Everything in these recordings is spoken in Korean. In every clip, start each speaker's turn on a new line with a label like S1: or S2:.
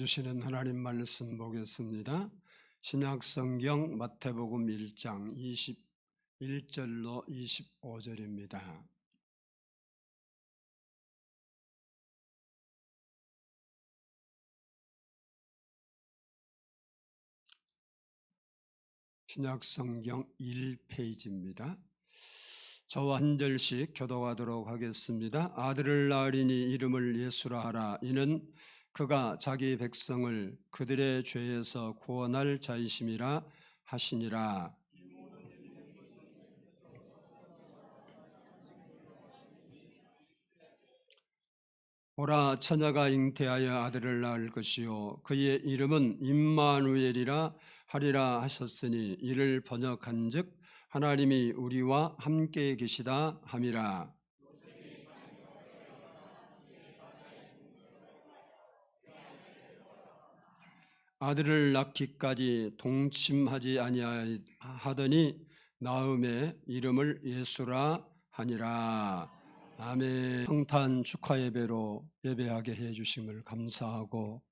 S1: 주시는 하나님 말씀 보겠습니다. 신약성경 마태복음 1장 21절로 25절입니다. 신약성경 1페이지입니다. 저와 한 절씩 교독하도록 하겠습니다. 아들을 낳으리니 이름을 예수라 하라. 이는 그가 자기 백성을 그들의 죄에서 구원할 자이심이라 하시니라. 보라, 처녀가 잉태하여 아들을 낳을 것이요 그의 이름은 임마누엘이라 하리라 하셨으니 이를 번역한즉 하나님이 우리와 함께 계시다 함이라. 아들을 낳기까지 동침하지 아니하더니 나음의 이름을 예수라 하니라. 아멘. 성탄 축하 예배로 예배하게 해 주심을 감사하고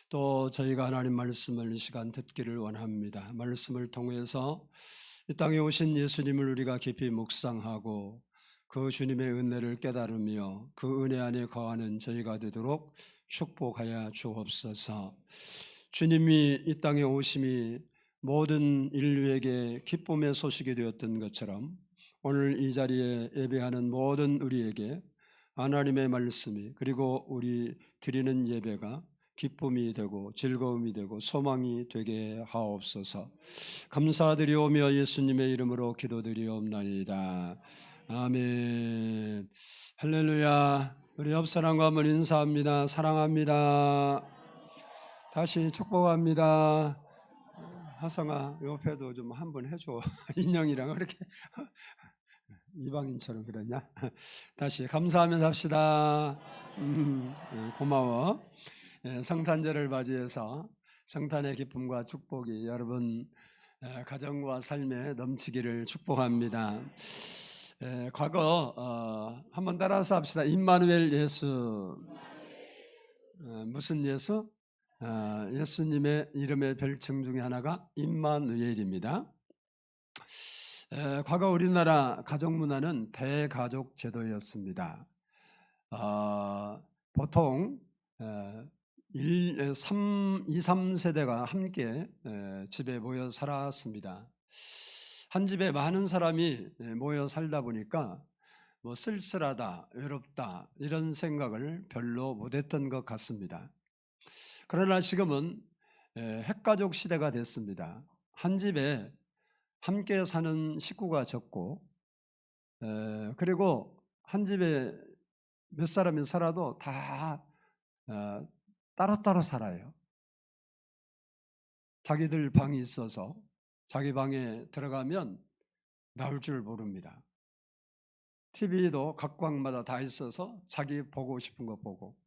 S1: 또 저희가 하나님 말씀을 이 시간 듣기를 원합니다. 말씀을 통해서 이 땅에 오신 예수님을 우리가 깊이 묵상하고 그 주님의 은혜를 깨달으며 그 은혜 안에 거하는 저희가 되도록 축복하여 주옵소서. 주님이 이 땅에 오심이 모든 인류에게 기쁨의 소식이 되었던 것처럼 오늘 이 자리에 예배하는 모든 우리에게 하나님의 말씀이 그리고 우리 드리는 예배가 기쁨이 되고 즐거움이 되고 소망이 되게 하옵소서. 감사드리오며 예수님의 이름으로 기도드리옵나이다. 아멘. 할렐루야. 우리 옆 사람과 한번 인사합니다. 사랑합니다. 다시 축복합니다. 하성아, 옆에도 좀 한번 해줘. 인형이랑 그렇게 이방인처럼 그러냐? 다시 감사하면서 합시다. 고마워. 성탄절을 맞이해서 성탄의 기쁨과 축복이 여러분 가정과 삶에 넘치기를 축복합니다. 과거 한번 따라서 합시다. 임마누엘 예수. 무슨 예수? 예수님의 이름의 별칭 중에 하나가 임마누엘입니다. 과거 우리나라 가족문화는 대가족 제도였습니다. 보통 2, 3세대가 함께 집에 모여 살았습니다. 한 집에 많은 사람이 모여 살다 보니까 뭐 쓸쓸하다, 외롭다 이런 생각을 별로 못했던 것 같습니다. 그러나 지금은 핵가족 시대가 됐습니다. 한 집에 함께 사는 식구가 적고 그리고 한 집에 몇 사람이 살아도 다 따로따로 살아요. 자기들 방이 있어서 자기 방에 들어가면 나올 줄 모릅니다. TV도 각 방마다 다 있어서 자기 보고 싶은 거 보고,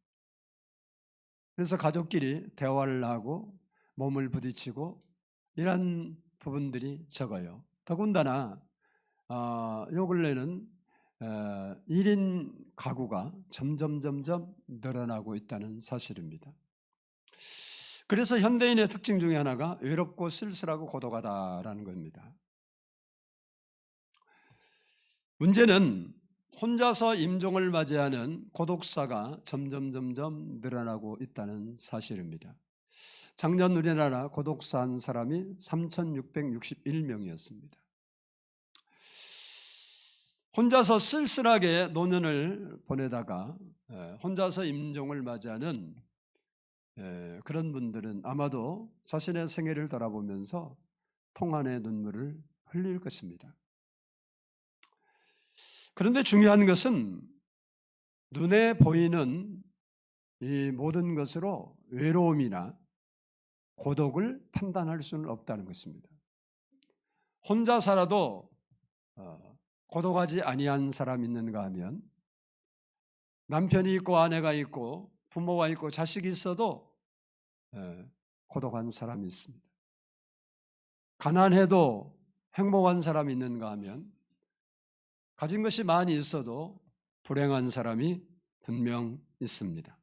S1: 그래서 가족끼리 대화를 하고 몸을 부딪히고 이런 부분들이 적어요. 더군다나 요 근래는 1인 가구가 점점 늘어나고 있다는 사실입니다. 그래서 현대인의 특징 중에 하나가 외롭고 쓸쓸하고 고독하다라는 겁니다. 문제는 혼자서 임종을 맞이하는 고독사가 점점 늘어나고 있다는 사실입니다. 작년 우리나라 고독사 한 사람이 3,661명이었습니다. 혼자서 쓸쓸하게 노년을 보내다가 혼자서 임종을 맞이하는 그런 분들은 아마도 자신의 생애를 돌아보면서 통한의 눈물을 흘릴 것입니다. 그런데 중요한 것은 눈에 보이는 이 모든 것으로 외로움이나 고독을 판단할 수는 없다는 것입니다. 혼자 살아도 고독하지 아니한 사람이 있는가 하면 남편이 있고 아내가 있고 부모가 있고 자식이 있어도 고독한 사람이 있습니다. 가난해도 행복한 사람이 있는가 하면 가진 것이 많이 있어도 불행한 사람이 분명 있습니다.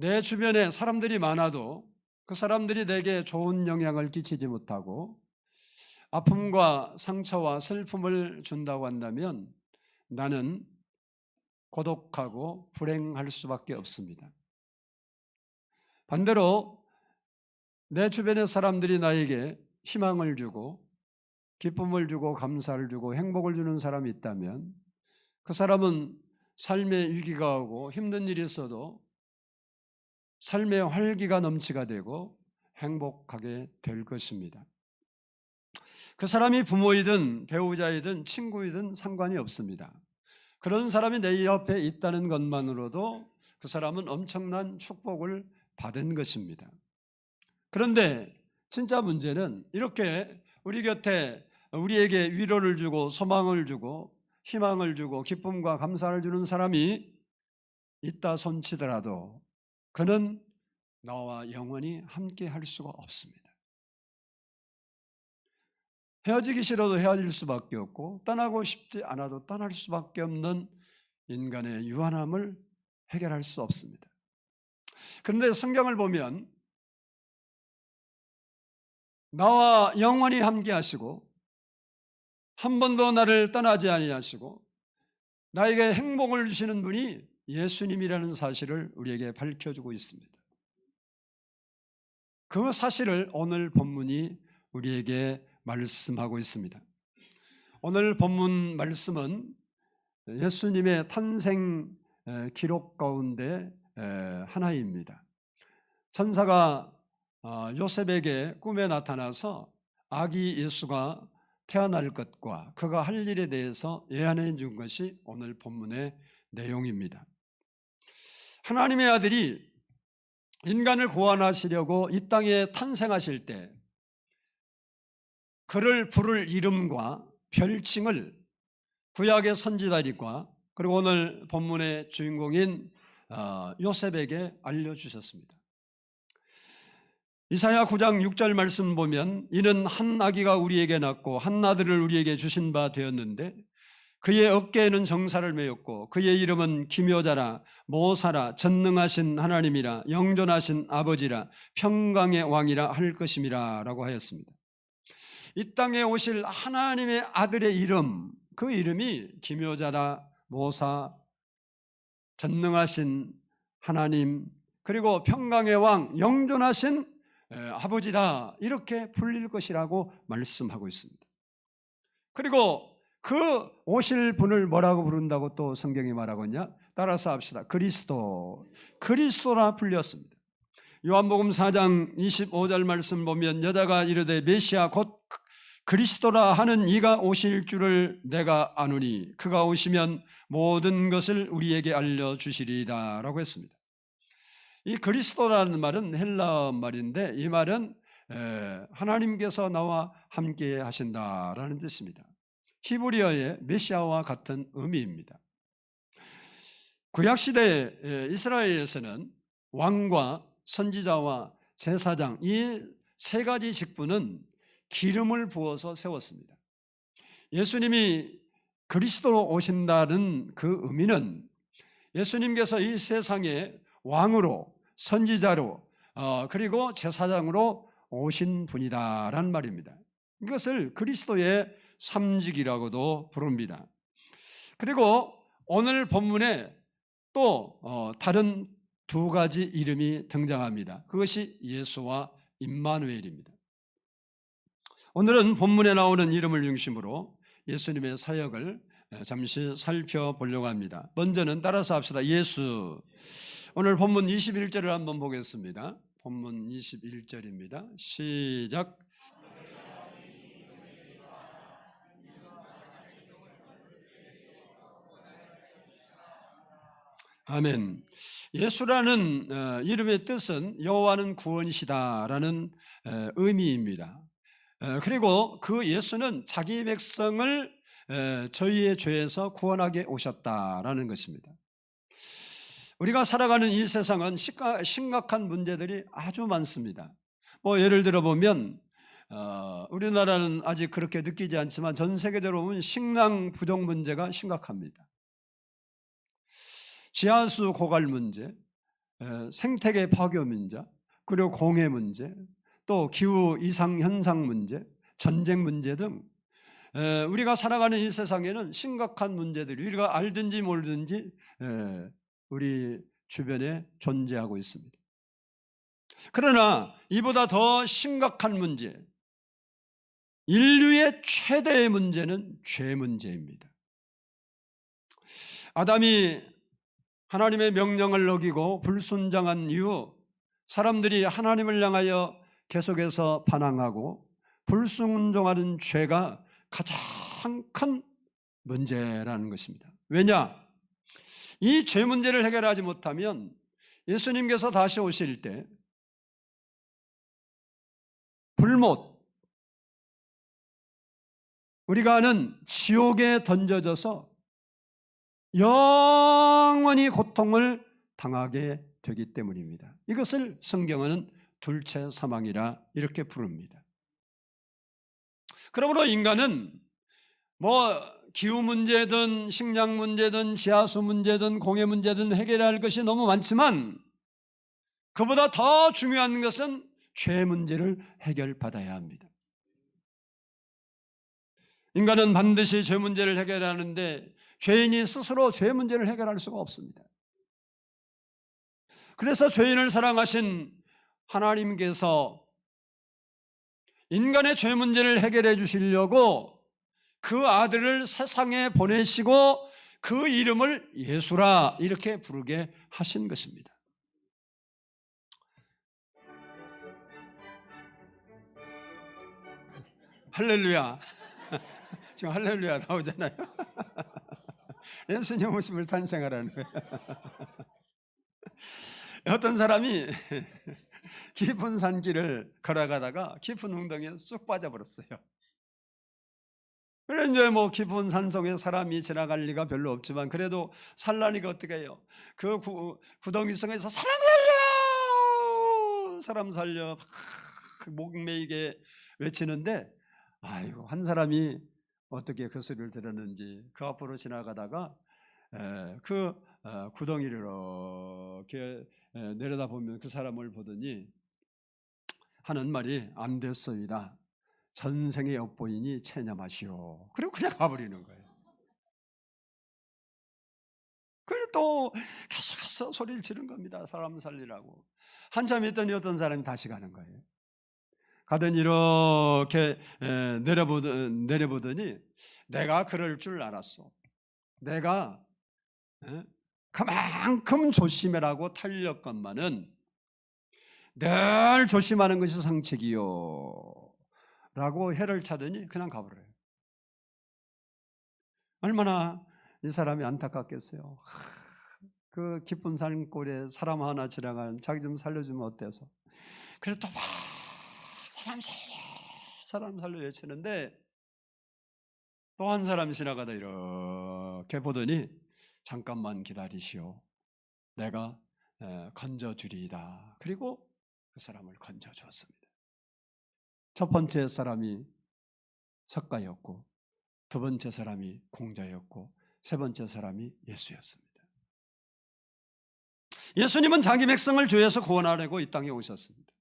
S1: 내 주변에 사람들이 많아도 그 사람들이 내게 좋은 영향을 끼치지 못하고 아픔과 상처와 슬픔을 준다고 한다면 나는 고독하고 불행할 수밖에 없습니다. 반대로 내 주변의 사람들이 나에게 희망을 주고 기쁨을 주고 감사를 주고 행복을 주는 사람이 있다면 그 사람은 삶의 위기가 오고 힘든 일이 있어도 삶의 활기가 넘치게 되고 행복하게 될 것입니다. 그 사람이 부모이든 배우자이든 친구이든 상관이 없습니다. 그런 사람이 내 옆에 있다는 것만으로도 그 사람은 엄청난 축복을 받은 것입니다. 그런데 진짜 문제는 이렇게 우리 곁에 우리에게 위로를 주고 소망을 주고 희망을 주고 기쁨과 감사를 주는 사람이 있다 손치더라도 그는 나와 영원히 함께 할 수가 없습니다. 헤어지기 싫어도 헤어질 수밖에 없고 떠나고 싶지 않아도 떠날 수밖에 없는 인간의 유한함을 해결할 수 없습니다. 그런데 성경을 보면 나와 영원히 함께 하시고 한 번도 나를 떠나지 아니하시고 나에게 행복을 주시는 분이 예수님이라는 사실을 우리에게 밝혀주고 있습니다. 그 사실을 오늘 본문이 우리에게 말씀하고 있습니다. 오늘 본문 말씀은 예수님의 탄생 기록 가운데 하나입니다. 천사가 요셉에게 꿈에 나타나서 아기 예수가 태어날 것과 그가 할 일에 대해서 예언해 준 것이 오늘 본문의 내용입니다. 하나님의 아들이 인간을 구원하시려고 이 땅에 탄생하실 때 그를 부를 이름과 별칭을 구약의 선지자들과 그리고 오늘 본문의 주인공인 요셉에게 알려주셨습니다. 이사야 9장 6절 말씀 보면 이는 한 아기가 우리에게 낳고 한 아들을 우리에게 주신 바 되었는데 그의 어깨에는 정사를 메었고 그의 이름은 기묘자라 모사라 전능하신 하나님이라 영존하신 아버지라 평강의 왕이라 할 것임이라 라고 하였습니다. 이 땅에 오실 하나님의 아들의 이름, 그 이름이 기묘자라 모사 전능하신 하나님 그리고 평강의 왕 영존하신 아버지다 이렇게 불릴 것이라고 말씀하고 있습니다. 그리고 그 오실 분을 뭐라고 부른다고 또 성경이 말하고 있냐? 따라서 합시다. 그리스도라 불렸습니다. 요한복음 4장 25절 말씀 보면 여자가 이르되 메시아 곧 그리스도라 하는 이가 오실 줄을 내가 아노니 그가 오시면 모든 것을 우리에게 알려주시리이다 라고 했습니다. 이 그리스도라는 말은 헬라어 말인데 이 말은 하나님께서 나와 함께 하신다라는 뜻입니다. 히브리어의 메시아와 같은 의미입니다. 구약시대 이스라엘에서는 왕과 선지자와 제사장 이 세 가지 직분은 기름을 부어서 세웠습니다. 예수님이 그리스도로 오신다는 그 의미는 예수님께서 이 세상에 왕으로 선지자로 그리고 제사장으로 오신 분이다라는 말입니다. 이것을 그리스도의 삼직이라고도 부릅니다. 그리고 오늘 본문에 또 다른 두 가지 이름이 등장합니다. 그것이 예수와 임마누엘입니다. 오늘은 본문에 나오는 이름을 중심으로 예수님의 사역을 잠시 살펴보려고 합니다. 먼저는 따라서 합시다. 예수. 오늘 본문 21절을 한번 보겠습니다. 본문 21절입니다. 시작. 아멘. 예수라는 이름의 뜻은 여호와는 구원이시다라는 의미입니다. 그리고 그 예수는 자기 백성을 저희의 죄에서 구원하게 오셨다라는 것입니다. 우리가 살아가는 이 세상은 심각한 문제들이 아주 많습니다. 예를 들어 보면 우리나라는 아직 그렇게 느끼지 않지만 전 세계적으로 보면 식량 부족 문제가 심각합니다. 지하수 고갈 문제, 생태계 파괴 문제, 그리고 공해 문제, 또 기후 이상 현상 문제, 전쟁 문제 등 우리가 살아가는 이 세상에는 심각한 문제들이 우리가 알든지 모르든지 우리 주변에 존재하고 있습니다. 그러나 이보다 더 심각한 문제, 인류의 최대의 문제는 죄 문제입니다. 아담이 하나님의 명령을 어기고 불순종한 이후 사람들이 하나님을 향하여 계속해서 반항하고 불순종하는 죄가 가장 큰 문제라는 것입니다. 왜냐? 이 죄 문제를 해결하지 못하면 예수님께서 다시 오실 때 불못, 우리가 아는 지옥에 던져져서 영원히 고통을 당하게 되기 때문입니다. 이것을 성경은 둘째 사망이라 이렇게 부릅니다. 그러므로 인간은 기후 문제든 식량 문제든 지하수 문제든 공해 문제든 해결할 것이 너무 많지만 그보다 더 중요한 것은 죄 문제를 해결받아야 합니다. 인간은 반드시 죄 문제를 해결하는데 죄인이 스스로 죄 문제를 해결할 수가 없습니다. 그래서 죄인을 사랑하신 하나님께서 인간의 죄 문제를 해결해 주시려고 그 아들을 세상에 보내시고 그 이름을 예수라 이렇게 부르게 하신 것입니다. 할렐루야. 지금 할렐루야 나오잖아요. 예수님 오심을 탄생하라는 거예요. 어떤 사람이 깊은 산길을 걸어가다가 깊은 웅덩이에 쑥 빠져버렸어요. 그래 이제 깊은 산속에 사람이 지나갈 리가 별로 없지만 그래도 살라니까 어떻게 해요? 그 구덩이 속에서 사람 살려! 사람 살려! 목매이게 외치는데 아이고 한 사람이 어떻게 그 소리를 들었는지 그 앞으로 지나가다가 그 구덩이를 이렇게 내려다보면 그 사람을 보더니 하는 말이 안 됐소이다. 전생에 엿보이니 체념하시오. 그리고 그냥 가버리는 거예요. 그리고 또 계속해서 소리를 지른 겁니다. 사람 살리라고. 한참 있더니 어떤 사람이 다시 가는 거예요. 가더니 이렇게 내려보더니 내가 그럴 줄 알았어. 내가 그만큼 조심해라고 탄력건만은 늘 조심하는 것이 상책이요 라고 해를 차더니 그냥 가버려요. 얼마나 이 사람이 안타깝겠어요. 그 깊은 산골에 사람 하나 지나가는 자기 좀 살려주면 어때서. 그래서 또 막 사람 살려 외치는데 또 한 사람이 지나가다 이렇게 보더니 잠깐만 기다리시오. 내가 건져주리이다. 그리고 그 사람을 건져주었습니다. 첫 번째 사람이 석가였고 두 번째 사람이 공자였고 세 번째 사람이 예수였습니다. 예수님은 자기 백성을 죄에서 구원하려고 이 땅에 오셨습니다.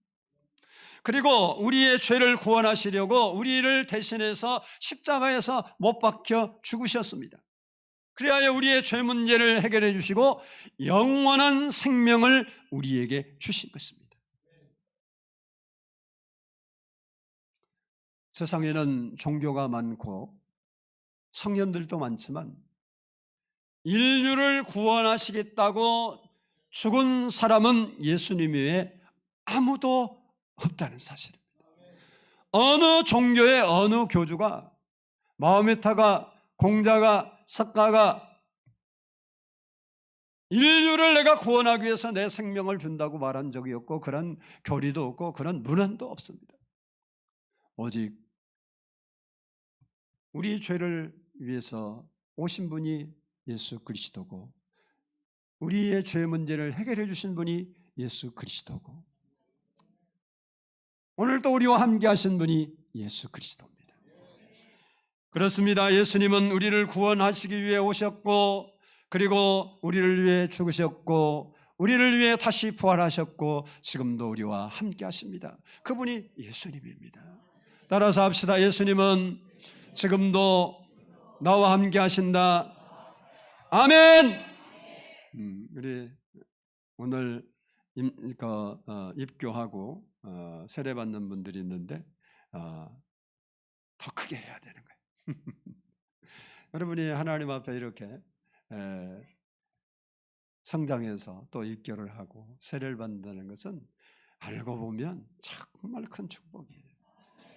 S1: 그리고 우리의 죄를 구원하시려고 우리를 대신해서 십자가에서 못 박혀 죽으셨습니다. 그리하여 우리의 죄 문제를 해결해 주시고 영원한 생명을 우리에게 주신 것입니다. 세상에는 종교가 많고 성현들도 많지만 인류를 구원하시겠다고 죽은 사람은 예수님 외에 아무도 없다는 사실입니다. 어느 종교의 어느 교주가 마호메타가 공자가 석가가 인류를 내가 구원하기 위해서 내 생명을 준다고 말한 적이 없고 그런 교리도 없고 그런 문헌도 없습니다. 오직 우리 죄를 위해서 오신 분이 예수 그리스도고 우리의 죄 문제를 해결해 주신 분이 예수 그리스도고 오늘 또 우리와 함께 하신 분이 예수 그리스도입니다. 그렇습니다. 예수님은 우리를 구원하시기 위해 오셨고 그리고 우리를 위해 죽으셨고 우리를 위해 다시 부활하셨고 지금도 우리와 함께 하십니다. 그분이 예수님입니다. 따라서 합시다. 예수님은 지금도 나와 함께 하신다. 아멘. 우리 오늘 입교하고 세례받는 분들이 있는데 더 크게 해야 되는 거예요. 여러분이 하나님 앞에 이렇게 성장해서 또 입교를 하고 세례를 받는다는 것은 알고 보면 정말 큰 축복이에요.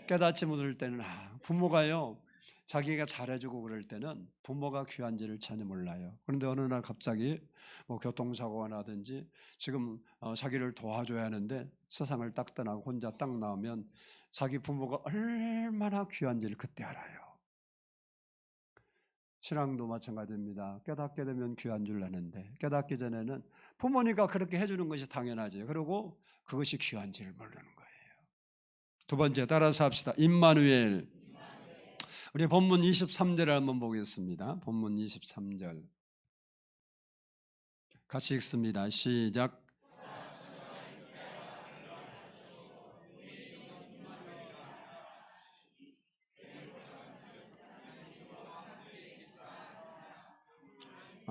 S1: 깨닫지 못할 때는 부모가요, 자기가 잘해주고 그럴 때는 부모가 귀한지를 전혀 몰라요. 그런데 어느 날 갑자기 뭐 교통사고가 나든지 지금 자기를 도와줘야 하는데 세상을 딱 떠나고 혼자 딱 나오면 자기 부모가 얼마나 귀한지를 그때 알아요. 신앙도 마찬가지입니다. 깨닫게 되면 귀한 줄 아는데 깨닫기 전에는 부모니까 그렇게 해주는 것이 당연하지. 그리고 그것이 귀한지를 모르는 거예요. 두 번째, 따라서 합시다. 임마누엘. 우리 본문 23절을 한번 보겠습니다. 본문 23절 같이 읽습니다. 시작.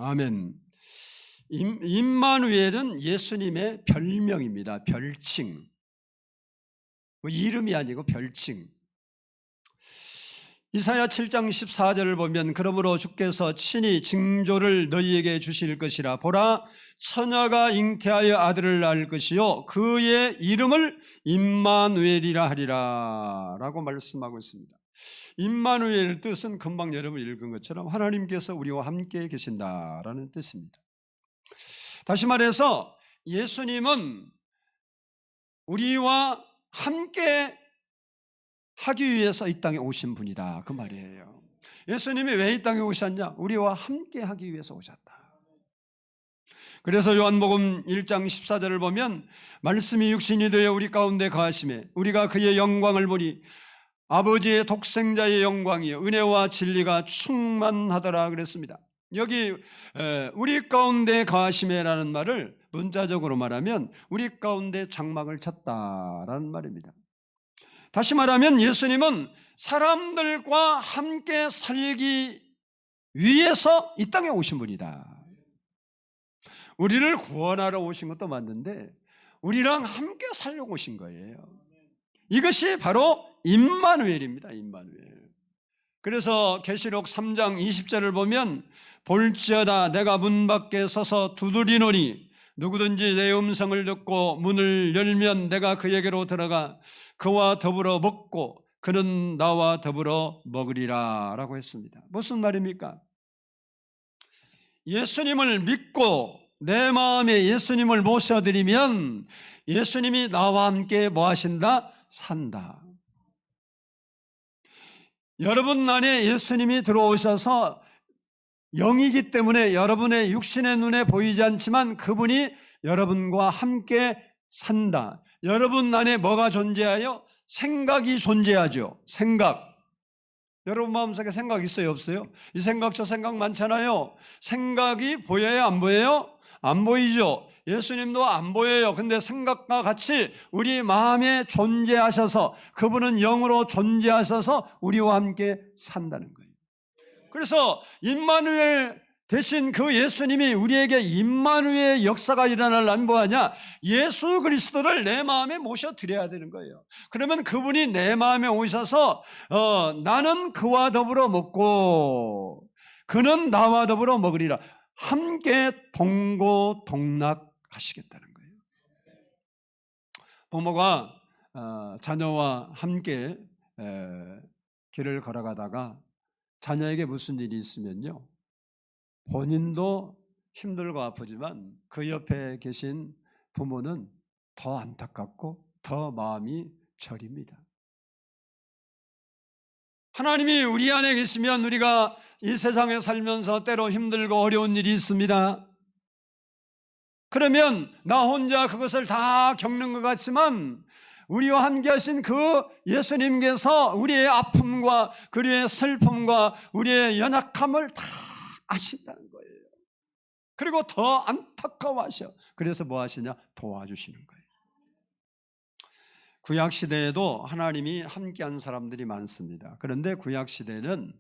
S1: 아멘. 임마누엘은 예수님의 별명입니다. 별칭. 뭐 이름이 아니고 별칭. 이사야 7장 14절을 보면 그러므로 주께서 친히 징조를 너희에게 주실 것이라. 보라, 처녀가 잉태하여 아들을 낳을 것이요 그의 이름을 임마누엘이라 하리라 라고 말씀하고 있습니다. 임마누엘 뜻은 금방 여러분 읽은 것처럼 하나님께서 우리와 함께 계신다라는 뜻입니다. 다시 말해서 예수님은 우리와 함께 하기 위해서 이 땅에 오신 분이다, 그 말이에요. 예수님이 왜 이 땅에 오셨냐? 우리와 함께 하기 위해서 오셨다. 그래서 요한복음 1장 14절을 보면 말씀이 육신이 되어 우리 가운데 거하심에 우리가 그의 영광을 보니 아버지의 독생자의 영광이요 은혜와 진리가 충만하더라 그랬습니다. 여기 우리 가운데 거하심에라는 말을 문자적으로 말하면 우리 가운데 장막을 쳤다라는 말입니다. 다시 말하면 예수님은 사람들과 함께 살기 위해서 이 땅에 오신 분이다. 우리를 구원하러 오신 것도 맞는데 우리랑 함께 살려고 오신 거예요. 이것이 바로 임마누엘입니다. 임마누엘. 그래서 계시록 3장 20절을 보면 볼지어다 내가 문 밖에 서서 두드리노니 누구든지 내 음성을 듣고 문을 열면 내가 그에게로 들어가 그와 더불어 먹고 그는 나와 더불어 먹으리라 라고 했습니다. 무슨 말입니까? 예수님을 믿고 내 마음에 예수님을 모셔드리면 예수님이 나와 함께 뭐 하신다? 산다. 여러분 안에 예수님이 들어오셔서 영이기 때문에 여러분의 육신의 눈에 보이지 않지만 그분이 여러분과 함께 산다. 여러분 안에 뭐가 존재하여? 생각이 존재하죠. 생각. 여러분 마음속에 생각 있어요, 없어요? 이 생각 저 생각 많잖아요. 생각이 보여요, 안 보여요? 안 보이죠. 예수님도 안 보여요. 근데 생각과 같이 우리 마음에 존재하셔서 그분은 영으로 존재하셔서 우리와 함께 산다는 거예요. 그래서 임마누엘 대신 그 예수님이 우리에게 임마누엘의 역사가 일어나려면 뭐하냐? 예수 그리스도를 내 마음에 모셔드려야 되는 거예요. 그러면 그분이 내 마음에 오셔서 나는 그와 더불어 먹고 그는 나와 더불어 먹으리라. 함께 동고동락하시겠다는 거예요. 부모가 자녀와 함께 길을 걸어가다가 자녀에게 무슨 일이 있으면요, 본인도 힘들고 아프지만 그 옆에 계신 부모는 더 안타깝고 더 마음이 저립니다. 하나님이 우리 안에 계시면 우리가 이 세상에 살면서 때로 힘들고 어려운 일이 있습니다. 그러면 나 혼자 그것을 다 겪는 것 같지만 우리와 함께 하신 그 예수님께서 우리의 아픔과 우리의 슬픔과 우리의 연약함을 다 아신다는 거예요. 그리고 더 안타까워하셔. 그래서 뭐 하시냐? 도와주시는 거예요. 구약시대에도 하나님이 함께한 사람들이 많습니다. 그런데 구약시대는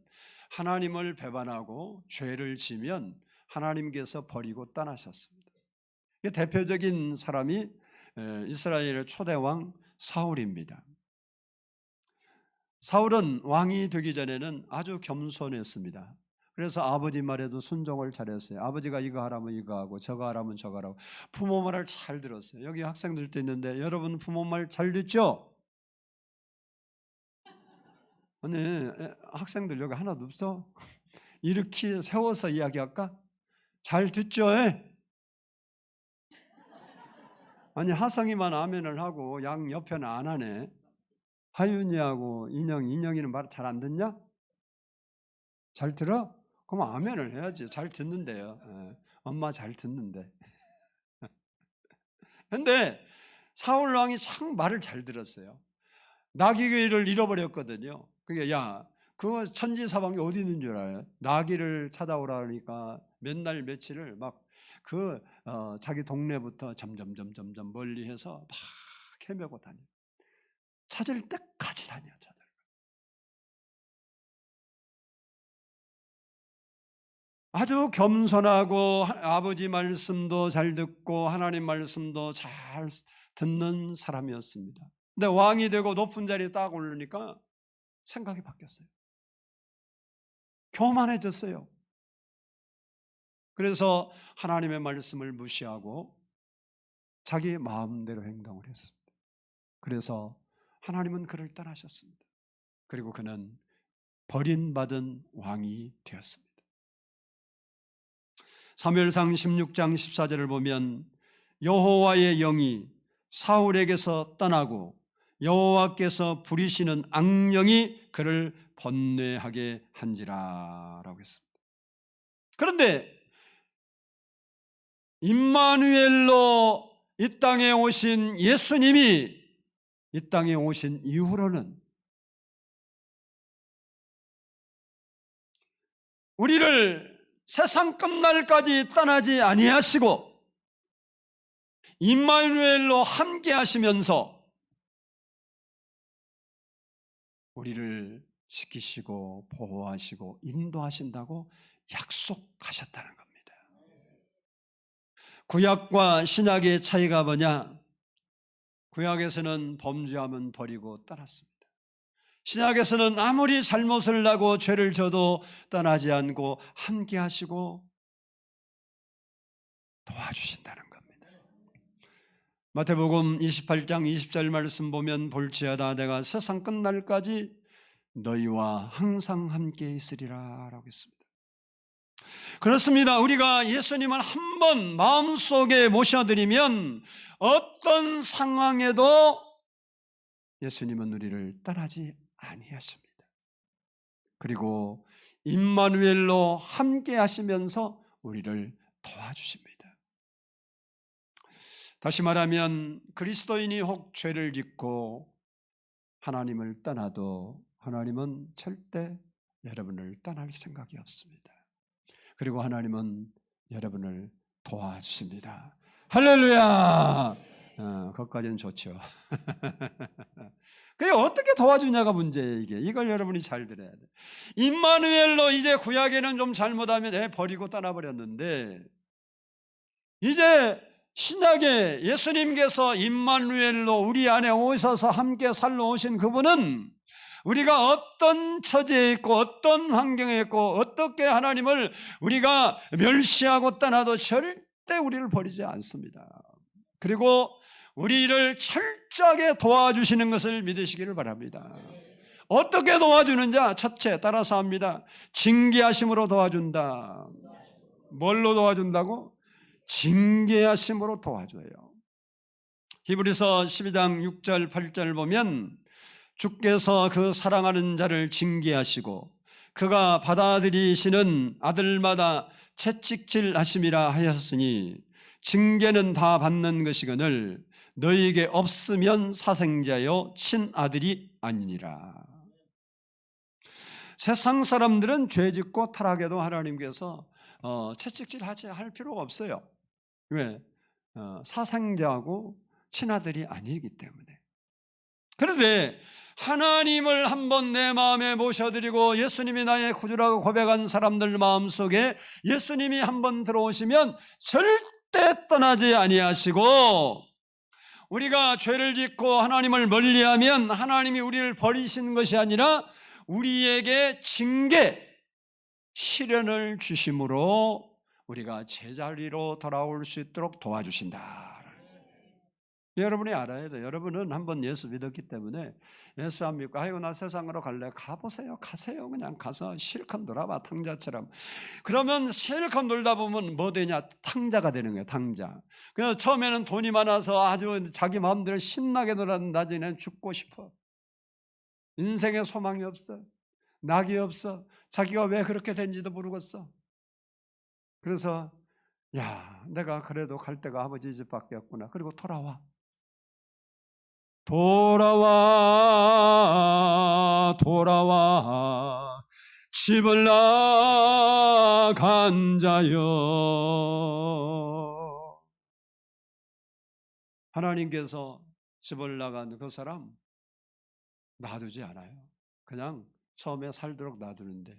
S1: 하나님을 배반하고 죄를 지면 하나님께서 버리고 떠나셨습니다. 대표적인 사람이 이스라엘의 초대왕 사울입니다. 사울은 왕이 되기 전에는 아주 겸손했습니다. 그래서 아버지 말에도 순종을 잘했어요. 아버지가 이거 하라면 이거 하고 저거 하라면 저거 하라고 부모 말을 잘 들었어요. 여기 학생들도 있는데 여러분 부모 말 잘 듣죠? 아니 학생들 여기 하나도 없어? 이렇게 세워서 이야기할까? 잘 듣죠? 아니 하성이만 아멘을 하고 양 옆에는 안 하네. 하윤이하고 인영이는 말 잘 안 듣냐? 잘 들어? 그럼 아멘을 해야지. 잘 듣는데요. 엄마 잘 듣는데. 근데 사울 왕이 참 말을 잘 들었어요. 나귀를 잃어버렸거든요. 그게 야, 그거 천지사방이 어디 있는 줄 알아요? 나귀를 찾아오라니까 맨날 며칠을 막 자기 동네부터 점점 멀리해서 막 헤매고 다녀. 찾을 때까지 다녀. 아주 겸손하고 아버지 말씀도 잘 듣고 하나님 말씀도 잘 듣는 사람이었습니다. 근데 왕이 되고 높은 자리에 딱 오르니까 생각이 바뀌었어요. 교만해졌어요. 그래서 하나님의 말씀을 무시하고 자기 마음대로 행동을 했습니다. 그래서 하나님은 그를 떠나셨습니다. 그리고 그는 버림받은 왕이 되었습니다. 사무엘상 16장 14절을 보면 여호와의 영이 사울에게서 떠나고 여호와께서 부리시는 악령이 그를 번뇌하게 한지라라고 했습니다. 그런데 임마누엘로 이 땅에 오신 예수님이 이 땅에 오신 이후로는 우리를 세상 끝날까지 떠나지 아니하시고 임마누엘로 함께 하시면서 우리를 지키시고 보호하시고 인도하신다고 약속하셨다는 겁니다. 구약과 신약의 차이가 뭐냐? 구약에서는 범죄하면 버리고 떠났습니다. 신약에서는 아무리 잘못을 하고 죄를 져도 떠나지 않고 함께 하시고 도와주신다는 겁니다. 마태복음 28장 20절 말씀 보면 볼지어다 내가 세상 끝날까지 너희와 항상 함께 있으리라 라고 했습니다. 그렇습니다. 우리가 예수님을 한번 마음속에 모셔드리면 어떤 상황에도 예수님은 우리를 떠나지 아니하십니다. 그리고 임마누엘로 함께 하시면서 우리를 도와주십니다. 다시 말하면 그리스도인이 혹 죄를 짓고 하나님을 떠나도 하나님은 절대 여러분을 떠날 생각이 없습니다. 그리고 하나님은 여러분을 도와주십니다. 할렐루야! 그것까지는 좋죠. 그게 어떻게 도와주냐가 문제예요. 이걸 여러분이 잘 들어야 돼요. 임마누엘로 이제 구약에는 좀 잘못하면 버리고 떠나버렸는데 이제 신약에 예수님께서 임마누엘로 우리 안에 오셔서 함께 살러 오신 그분은 우리가 어떤 처지에 있고 어떤 환경에 있고 어떻게 하나님을 우리가 멸시하고 떠나도 절대 우리를 버리지 않습니다. 그리고 우리를 철저하게 도와주시는 것을 믿으시기를 바랍니다. 어떻게 도와주는지 첫째 따라서 합니다. 징계하심으로 도와준다. 뭘로 도와준다고? 징계하심으로 도와줘요. 히브리서 12장 6절 8절 보면 주께서 그 사랑하는 자를 징계하시고 그가 받아들이시는 아들마다 채찍질 하심이라 하였으니 징계는 다 받는 것이거늘 너희에게 없으면 사생자요 친아들이 아니니라. 세상 사람들은 죄짓고 타락해도 하나님께서 채찍질하지 할 필요가 없어요. 왜? 사상자하고 친아들이 아니기 때문에. 그런데 하나님을 한번 내 마음에 모셔드리고 예수님이 나의 구주라고 고백한 사람들 마음속에 예수님이 한번 들어오시면 절대 떠나지 아니하시고, 우리가 죄를 짓고 하나님을 멀리하면 하나님이 우리를 버리시는 것이 아니라 우리에게 징계, 시련을 주심으로 우리가 제자리로 돌아올 수 있도록 도와주신다. 여러분이 알아야 돼요. 여러분은 한번 예수 믿었기 때문에 예수 안 믿고 아이고 나 세상으로 갈래. 가보세요. 가세요. 그냥 가서 실컷 놀아봐. 탕자처럼. 그러면 실컷 놀다 보면 뭐 되냐? 탕자가 되는 거예요. 탕자. 그냥 처음에는 돈이 많아서 아주 자기 마음대로 신나게 놀았는데 나중에는 죽고 싶어. 인생에 소망이 없어. 낙이 없어. 자기가 왜 그렇게 된지도 모르겠어. 그래서 야, 내가 그래도 갈 데가 아버지 집밖에 없구나. 그리고 돌아와. 돌아와 돌아와 집을 나간 자여. 하나님께서 집을 나간 그 사람 놔두지 않아요. 그냥 처음에 살도록 놔두는데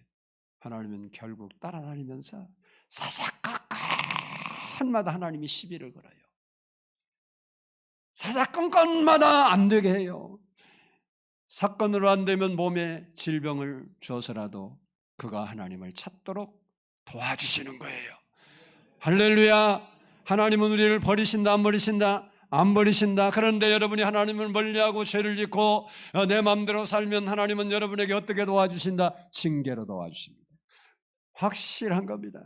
S1: 하나님은 결국 따라다니면서 사사건건마다 하나님이 시비를 걸어요. 사사건건마다 안 되게 해요. 사건으로 안 되면 몸에 질병을 줘서라도 그가 하나님을 찾도록 도와주시는 거예요. 할렐루야. 하나님은 우리를 버리신다 안 버리신다? 안 버리신다. 그런데 여러분이 하나님을 멀리하고 죄를 짓고 내 마음대로 살면 하나님은 여러분에게 어떻게 도와주신다? 징계로 도와주십니다. 확실한 겁니다.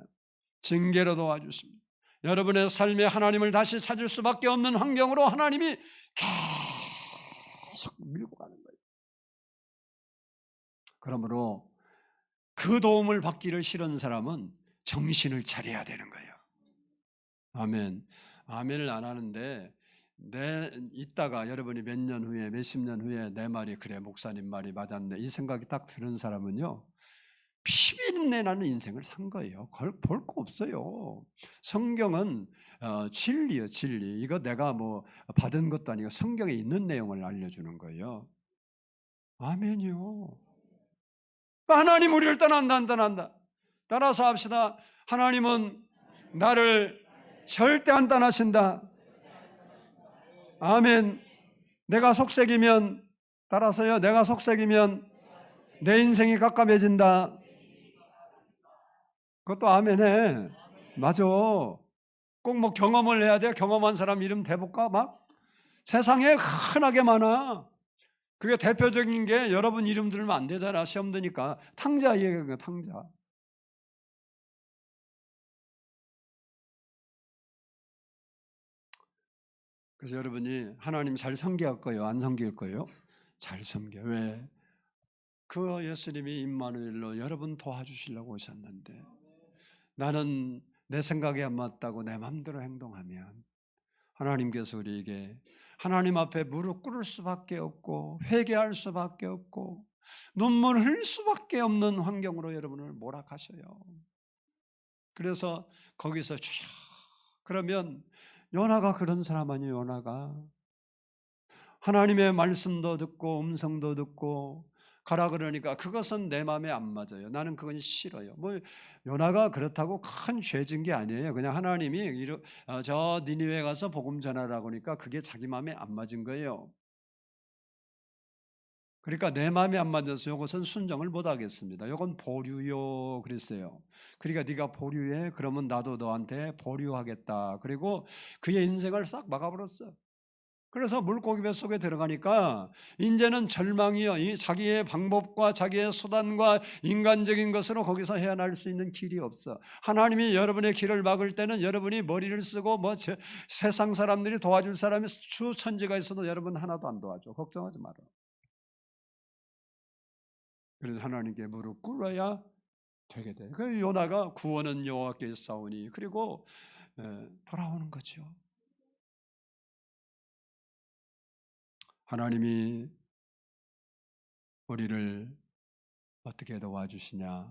S1: 징계로 도와주십니다. 여러분의 삶에 하나님을 다시 찾을 수밖에 없는 환경으로 하나님이 계속 밀고 가는 거예요. 그러므로 그 도움을 받기를 싫은 사람은 정신을 차려야 되는 거예요. 아멘. 아멘을 안 하는데 이따가 여러분이 몇 년 후에 몇십 년 후에 내 말이 그래 목사님 말이 맞았네 이 생각이 딱 드는 사람은요, 피비린내 나는 인생을 산 거예요. 볼 거 없어요. 성경은 진리예요, 진리. 이거 내가 뭐 받은 것도 아니고 성경에 있는 내용을 알려주는 거예요. 아멘이요. 하나님 우리를 떠난다 안 떠난다? 따라서 합시다. 하나님은 나를 절대 안 떠나신다. 아멘. 내가 속색이면, 따라서요, 내가 속색이면 내 인생이 깜깜해진다. 그것도 아멘해. 맞아. 꼭 뭐 경험을 해야 돼. 경험한 사람 이름 대볼까? 막 세상에 흔하게 많아. 그게 대표적인 게 여러분 이름 들으면 안 되잖아. 시험 드니까. 탕자 얘기가 탕자. 그래서 여러분이 하나님 잘 섬길 거예요? 안 섬길 거예요? 잘 섬겨. 왜? 그 예수님이 임마누엘로 여러분 도와주시려고 오셨는데 나는 내 생각에 안 맞다고 내 마음대로 행동하면 하나님께서 우리에게 하나님 앞에 무릎 꿇을 수밖에 없고 회개할 수밖에 없고 눈물 흘릴 수밖에 없는 환경으로 여러분을 몰아가셔요. 그래서 거기서 주여 그러면 요나가 그런 사람 아니에요. 요나가 하나님의 말씀도 듣고 음성도 듣고 가라 그러니까 그것은 내 마음에 안 맞아요. 나는 그건 싫어요. 뭐 요나가 그렇다고 큰 죄진 게 아니에요. 그냥 하나님이 저 니느웨 가서 복음 전하라고 하니까 그게 자기 마음에 안 맞은 거예요. 그러니까 내 마음에 안 맞아서 이것은 순종을 못 하겠습니다. 이건 보류요 그랬어요. 그러니까 네가 보류해. 그러면 나도 너한테 보류하겠다. 그리고 그의 인생을 싹 막아버렸어. 그래서 물고기 뱃속에 들어가니까 이제는 절망이요. 이 자기의 방법과 자기의 수단과 인간적인 것으로 거기서 헤어날 수 있는 길이 없어. 하나님이 여러분의 길을 막을 때는 여러분이 머리를 쓰고 뭐 세상 사람들이 도와줄 사람이 수천지가 있어도 여러분 하나도 안 도와줘. 걱정하지 마라. 그래서 하나님께 무릎 꿇어야 되게 돼. 그 요나가 구원은 여호와께 있사오니 그리고 돌아오는 거죠. 하나님이 우리를 어떻게 도와주시냐?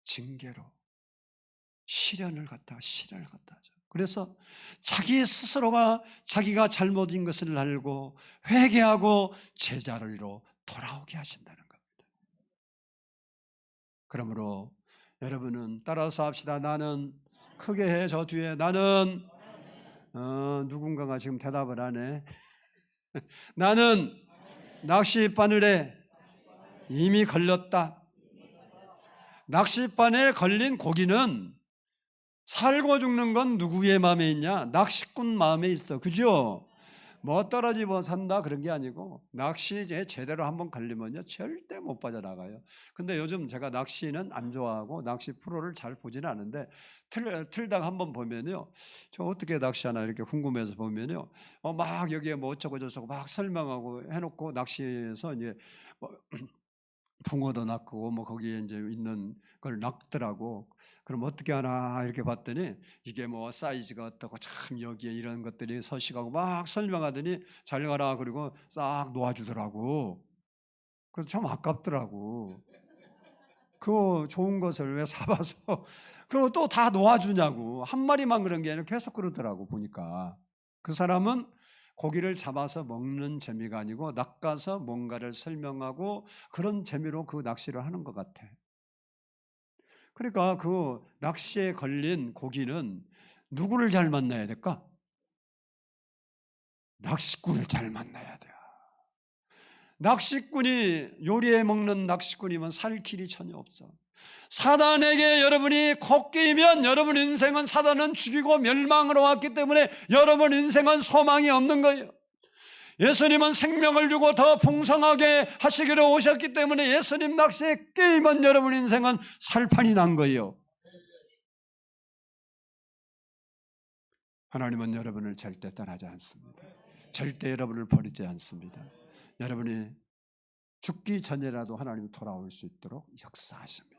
S1: 징계로, 시련을 갖다 하죠. 그래서 자기 스스로가 자기가 잘못인 것을 알고 회개하고 제자리로 돌아오게 하신다는 겁니다. 그러므로 여러분은 따라서 합시다. 나는 크게 해. 저 뒤에 나는 누군가가 지금 대답을 하네. 나는 낚싯바늘에 이미 걸렸다. 낚싯바늘에 걸린 고기는 살고 죽는 건 누구의 마음에 있냐? 낚시꾼 마음에 있어. 그죠? 뭐 떨어지면 산다 그런 게 아니고 낚시에 제대로 한번 걸리면요 절대 못 빠져나가요. 근데 요즘 제가 낚시는 안 좋아하고 낚시 프로를 잘 보지는 않은데 틀당 한번 보면요 저 어떻게 낚시하나 이렇게 궁금해서 보면요 막 여기에 뭐 어쩌고 저쩌고 막 설명하고 해놓고 낚시에서 이제 뭐 붕어도 낚고 뭐 거기에 이제 있는 걸 낚더라고. 그럼 어떻게 하나 이렇게 봤더니 이게 뭐 사이즈가 어떻고 참 여기에 이런 것들이 서식하고 막 설명하더니 잘 가라 그리고 싹 놓아주더라고. 그래서 참 아깝더라고. 그 좋은 것을 왜 사봐서 그거 또 다 놓아주냐고. 한 마리만 그런 게 아니라 계속 그러더라고 보니까. 그 사람은 고기를 잡아서 먹는 재미가 아니고 낚아서 뭔가를 설명하고 그런 재미로 그 낚시를 하는 것 같아. 그러니까 그 낚시에 걸린 고기는 누구를 잘 만나야 될까? 낚시꾼을 잘 만나야 돼요. 낚시꾼이 요리해 먹는 낚시꾼이면 살 길이 전혀 없어. 사단에게 여러분이 꺾이면 여러분 인생은 사단은 죽이고 멸망으로 왔기 때문에 여러분 인생은 소망이 없는 거예요. 예수님은 생명을 주고 더 풍성하게 하시기로 오셨기 때문에 예수님 낚시에 끼면 여러분 인생은 살판이 난 거예요. 하나님은 여러분을 절대 떠나지 않습니다. 절대 여러분을 버리지 않습니다. 여러분이 죽기 전이라도 하나님이 돌아올 수 있도록 역사하십니다.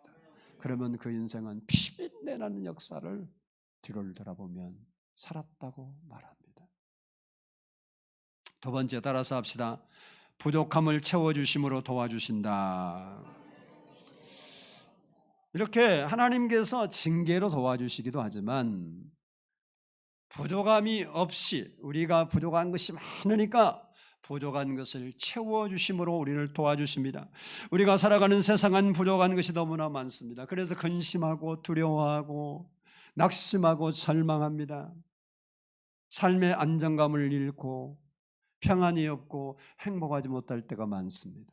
S1: 그러면 그 인생은 피비린내 나는 역사를 뒤를 돌아보면 살았다고 말합니다. 두 번째 따라서 합시다. 부족함을 채워주심으로 도와주신다. 이렇게 하나님께서 징계로 도와주시기도 하지만 부족함이 없이 우리가 부족한 것이 많으니까 부족한 것을 채워주심으로 우리를 도와주십니다. 우리가 살아가는 세상은 부족한 것이 너무나 많습니다. 그래서 근심하고 두려워하고 낙심하고 절망합니다. 삶의 안정감을 잃고 평안이 없고 행복하지 못할 때가 많습니다.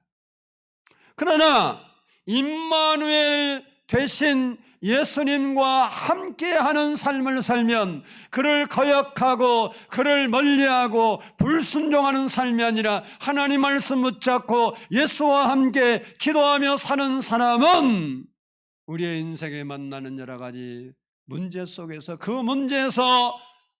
S1: 그러나 임마누엘 되신 예수님과 함께하는 삶을 살면 그를 거역하고 그를 멀리하고 불순종하는 삶이 아니라 하나님 말씀 붙잡고 예수와 함께 기도하며 사는 사람은 우리의 인생에 만나는 여러 가지 문제 속에서 그 문제에서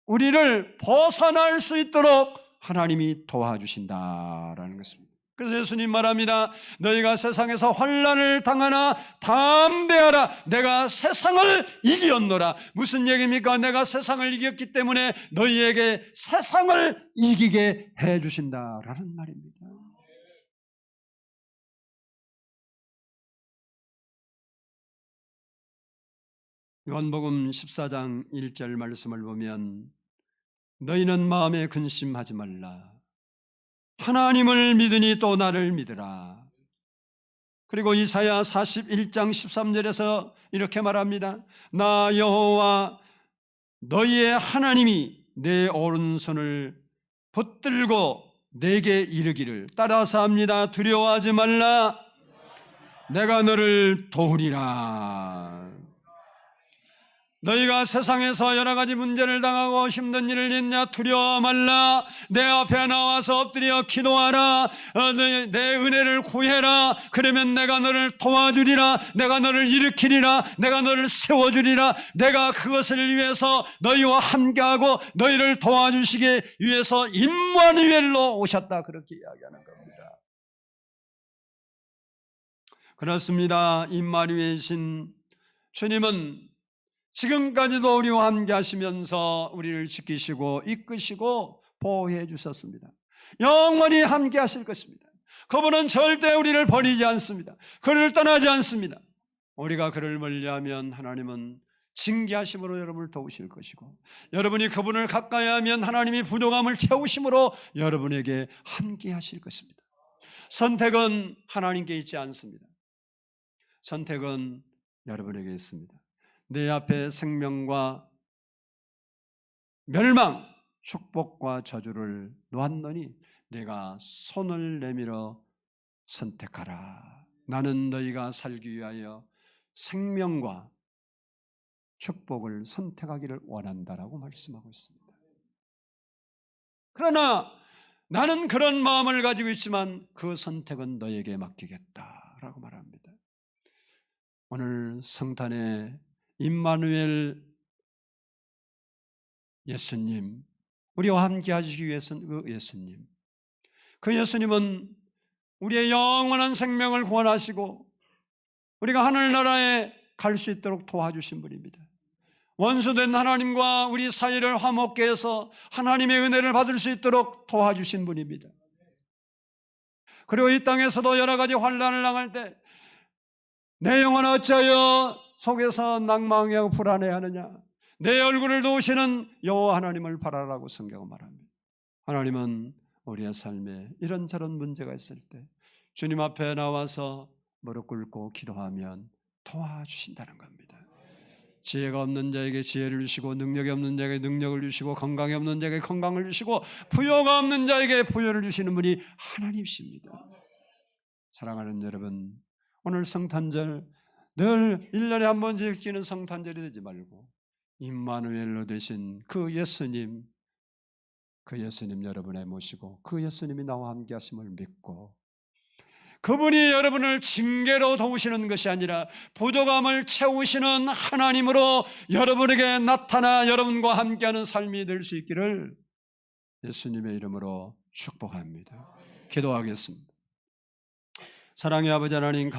S1: 우리를 벗어날 수 있도록 하나님이 도와주신다라는 것입니다. 그래서 예수님 말합니다. 너희가 세상에서 환난을 당하나 담대하라. 내가 세상을 이기었노라. 무슨 얘기입니까? 내가 세상을 이겼기 때문에 너희에게 세상을 이기게 해주신다라는 말입니다. 요한복음 14장 1절 말씀을 보면 너희는 마음에 근심하지 말라. 하나님을 믿으니 또 나를 믿으라. 그리고 이사야 41장 13절에서 이렇게 말합니다. 나 여호와 너희의 하나님이 내 오른손을 붙들고 내게 이르기를 따라서 합니다. 두려워하지 말라. 내가 너를 도우리라. 너희가 세상에서 여러 가지 문제를 당하고 힘든 일을 했냐? 두려워 말라. 내 앞에 나와서 엎드려 기도하라. 내 은혜를 구해라. 그러면 내가 너를 도와주리라. 내가 너를 일으키리라. 내가 너를 세워주리라. 내가 그것을 위해서 너희와 함께하고 너희를 도와주시기 위해서 임마누엘로 오셨다. 그렇게 이야기하는 겁니다. 그렇습니다. 임마누엘이신 주님은 지금까지도 우리와 함께 하시면서 우리를 지키시고 이끄시고 보호해 주셨습니다. 영원히 함께 하실 것입니다. 그분은 절대 우리를 버리지 않습니다. 그를 떠나지 않습니다. 우리가 그를 멀리하면 하나님은 징계하심으로 여러분을 도우실 것이고, 여러분이 그분을 가까이 하면 하나님이 부족함을 채우심으로 여러분에게 함께 하실 것입니다. 선택은 하나님께 있지 않습니다. 선택은 여러분에게 있습니다. 내 앞에 생명과 멸망, 축복과 저주를 놓았노니 내가 손을 내밀어 선택하라. 나는 너희가 살기 위하여 생명과 축복을 선택하기를 원한다라고 말씀하고 있습니다. 그러나 나는 그런 마음을 가지고 있지만 그 선택은 너에게 맡기겠다라고 말합니다. 오늘 성탄에 임마누엘 예수님, 우리와 함께 하시기 위해서 그 예수님, 그 예수님은 우리의 영원한 생명을 구원하시고 우리가 하늘나라에 갈 수 있도록 도와주신 분입니다. 원수된 하나님과 우리 사이를 화목케 해서 하나님의 은혜를 받을 수 있도록 도와주신 분입니다. 그리고 이 땅에서도 여러 가지 환난을 당할 때 내 영혼 어찌하여 속에서 낭망하고 불안해하느냐, 내 얼굴을 도우시는 여호와 하나님을 바라라고 성경은 말합니다. 하나님은 우리의 삶에 이런저런 문제가 있을 때 주님 앞에 나와서 무릎 꿇고 기도하면 도와주신다는 겁니다. 지혜가 없는 자에게 지혜를 주시고, 능력이 없는 자에게 능력을 주시고, 건강이 없는 자에게 건강을 주시고, 부요가 없는 자에게 부요를 주시는 분이 하나님이십니다. 사랑하는 여러분, 오늘 성탄절 늘 1년에 한 번씩 지키는 성탄절이 되지 말고 임마누엘로 되신 그 예수님 여러분에 모시고 그 예수님이 나와 함께 하심을 믿고, 그분이 여러분을 징계로 도우시는 것이 아니라 부족함을 채우시는 하나님으로 여러분에게 나타나 여러분과 함께하는 삶이 될 수 있기를 예수님의 이름으로 축복합니다. 기도하겠습니다. 사랑의 아버지 하나님,